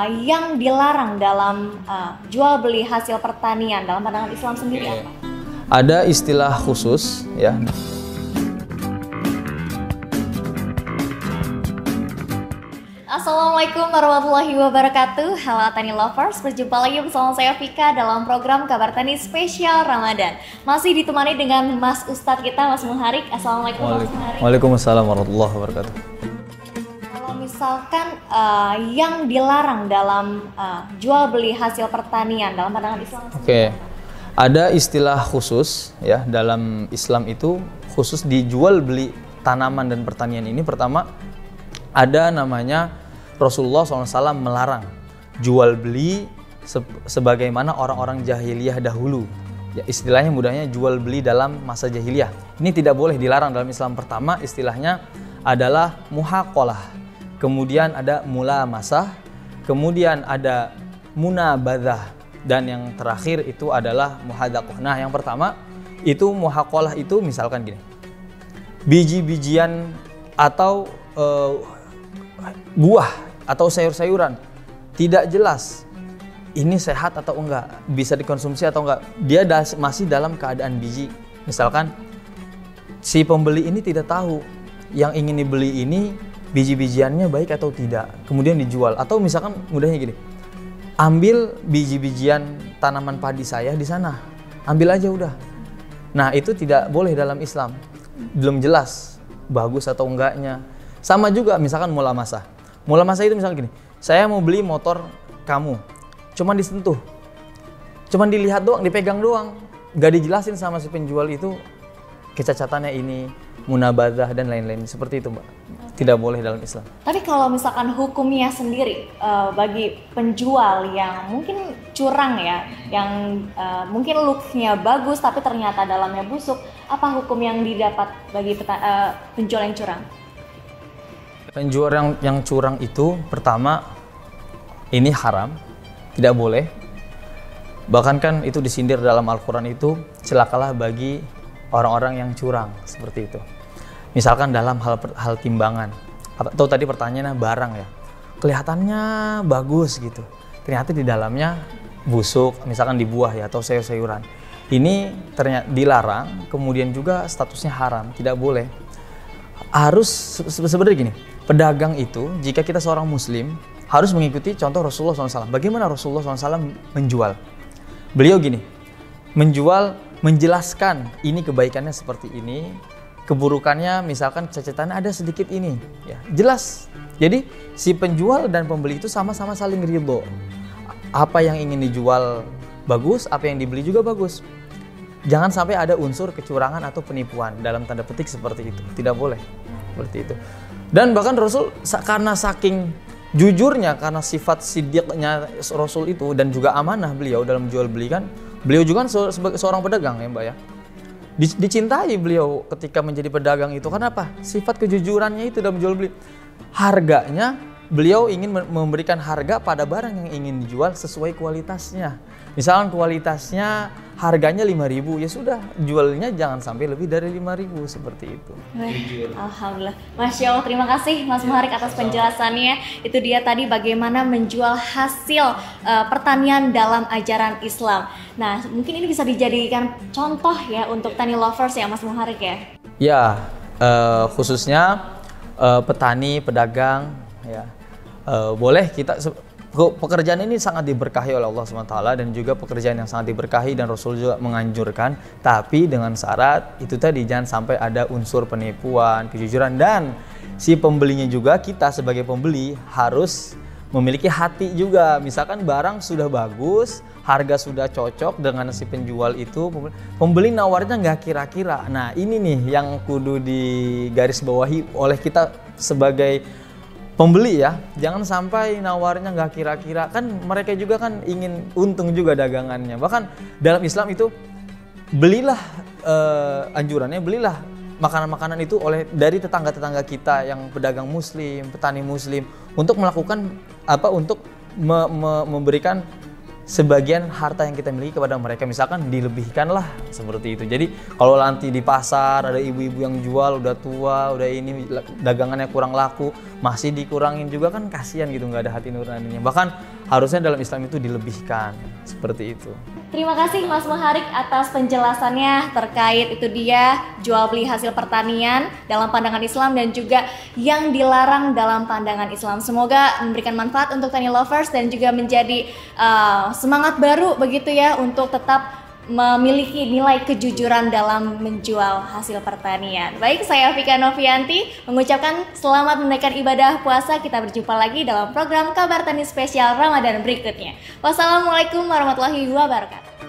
yang dilarang dalam jual beli hasil pertanian dalam pandangan Islam sendiri apa? Ada istilah khusus ya. Assalamualaikum warahmatullahi wabarakatuh. Halo Tani Lovers, berjumpa lagi bersama saya Vika dalam program Kabar Tani Spesial Ramadan. Masih ditemani dengan Mas Ustadz kita, Mas Muharik. Assalamualaikum Mas Muharik. Waalaikumsalam warahmatullahi wabarakatuh. Kalau misalkan yang dilarang dalam jual beli hasil pertanian dalam pandangan Islam. Oke. Ada istilah khusus ya dalam Islam itu khusus dijual beli tanaman dan pertanian ini. Pertama ada namanya Rasulullah SAW melarang jual beli sebagaimana orang-orang jahiliyah dahulu. Ya, istilahnya mudahnya jual beli dalam masa jahiliyah. Ini tidak boleh, dilarang dalam Islam. Pertama istilahnya adalah muhaqalah. Kemudian ada mulamasah, kemudian ada munabadah, dan yang terakhir itu adalah muhadaqah. Nah, yang pertama itu muhaqalah itu misalkan gini. Biji-bijian atau buah atau sayur-sayuran tidak jelas ini sehat atau enggak, bisa dikonsumsi atau enggak, dia masih dalam keadaan biji. Misalkan si pembeli ini tidak tahu yang ingin dibeli ini biji-bijiannya baik atau tidak, kemudian dijual. Atau misalkan mudahnya gini, ambil biji-bijian tanaman padi saya di sana, ambil aja udah. Nah, itu tidak boleh dalam Islam, belum jelas bagus atau enggaknya. Sama juga misalkan mulamasah. Mulamasah itu misalkan gini, saya mau beli motor kamu, cuman disentuh, cuman dilihat doang, dipegang doang, gak dijelasin sama si penjual itu kecacatannya ini, munabadah dan lain-lain, seperti itu Mbak. Tidak boleh dalam Islam. Tapi kalau misalkan hukumnya sendiri bagi penjual yang mungkin curang ya, yang mungkin look-nya bagus tapi ternyata dalamnya busuk, apa hukum yang didapat bagi penjual yang curang? Penjual yang curang itu pertama ini haram, tidak boleh. Bahkan kan itu disindir dalam Al-Quran itu, celakalah bagi orang-orang yang curang, seperti itu. Misalkan dalam hal timbangan, atau tadi pertanyaannya barang ya, kelihatannya bagus gitu, ternyata di dalamnya busuk, misalkan di buah ya atau sayur-sayuran. Ini ternyata dilarang, kemudian juga statusnya haram, tidak boleh. Harus sebenarnya gini, pedagang itu jika kita seorang muslim harus mengikuti contoh Rasulullah SAW. Bagaimana Rasulullah SAW menjual? Beliau gini, menjual, menjelaskan ini kebaikannya seperti ini, keburukannya misalkan cacatannya ada sedikit ini, ya jelas. Jadi si penjual dan pembeli itu sama-sama saling ridho. Apa yang ingin dijual bagus, apa yang dibeli juga bagus. Jangan sampai ada unsur kecurangan atau penipuan dalam tanda petik seperti itu. Tidak boleh seperti itu. Dan bahkan Rasul karena saking jujurnya, karena sifat siddiqnya Rasul itu dan juga amanah beliau dalam jual beli kan, beliau juga sebagai seorang pedagang ya Mbak ya. Dicintai beliau ketika menjadi pedagang itu. Kenapa? Sifat kejujurannya itu dalam jual beli. Harganya, beliau ingin memberikan harga pada barang yang ingin dijual sesuai kualitasnya. Misalkan kualitasnya harganya 5.000, ya sudah jualnya jangan sampai lebih dari 5.000, seperti itu. Alhamdulillah, Masya Allah, terima kasih Mas Muharik atas penjelasannya. Itu dia tadi bagaimana menjual hasil pertanian dalam ajaran Islam. Nah, mungkin ini bisa dijadikan contoh ya untuk tani lovers ya Mas Muharik ya. Ya, khususnya petani, pedagang ya. Boleh kita pekerjaan ini sangat diberkahi oleh Allah SWT dan juga pekerjaan yang sangat diberkahi, dan Rasul juga menganjurkan, tapi dengan syarat itu tadi jangan sampai ada unsur penipuan, kejujuran, dan si pembelinya juga, kita sebagai pembeli harus memiliki hati juga. Misalkan barang sudah bagus, harga sudah cocok dengan si penjual itu, pembeli nawarnya nggak kira-kira. Nah ini nih yang kudu digarisbawahi oleh kita sebagai pembeli ya, jangan sampai nawarnya nggak kira-kira, kan mereka juga kan ingin untung juga dagangannya. Bahkan dalam Islam itu belilah anjurannya, belilah makanan-makanan itu dari tetangga-tetangga kita yang pedagang muslim, petani muslim, untuk melakukan apa, untuk memberikan sebagian harta yang kita miliki kepada mereka, misalkan dilebihkan lah seperti itu. Jadi kalau nanti di pasar ada ibu-ibu yang jual udah tua, udah ini dagangannya kurang laku, masih dikurangin juga kan kasihan gitu, nggak ada hati nuraninya. Bahkan harusnya dalam Islam itu dilebihkan seperti itu. Terima kasih Mas Maharik atas penjelasannya terkait itu dia jual beli hasil pertanian dalam pandangan Islam dan juga yang dilarang dalam pandangan Islam. Semoga memberikan manfaat untuk tani lovers dan juga menjadi semangat baru begitu ya untuk tetap memiliki nilai kejujuran dalam menjual hasil pertanian. Baik, saya Vika Novianti mengucapkan selamat menunaikan ibadah puasa. Kita berjumpa lagi dalam program Kabar Tani Spesial Ramadan berikutnya. Wassalamualaikum warahmatullahi wabarakatuh.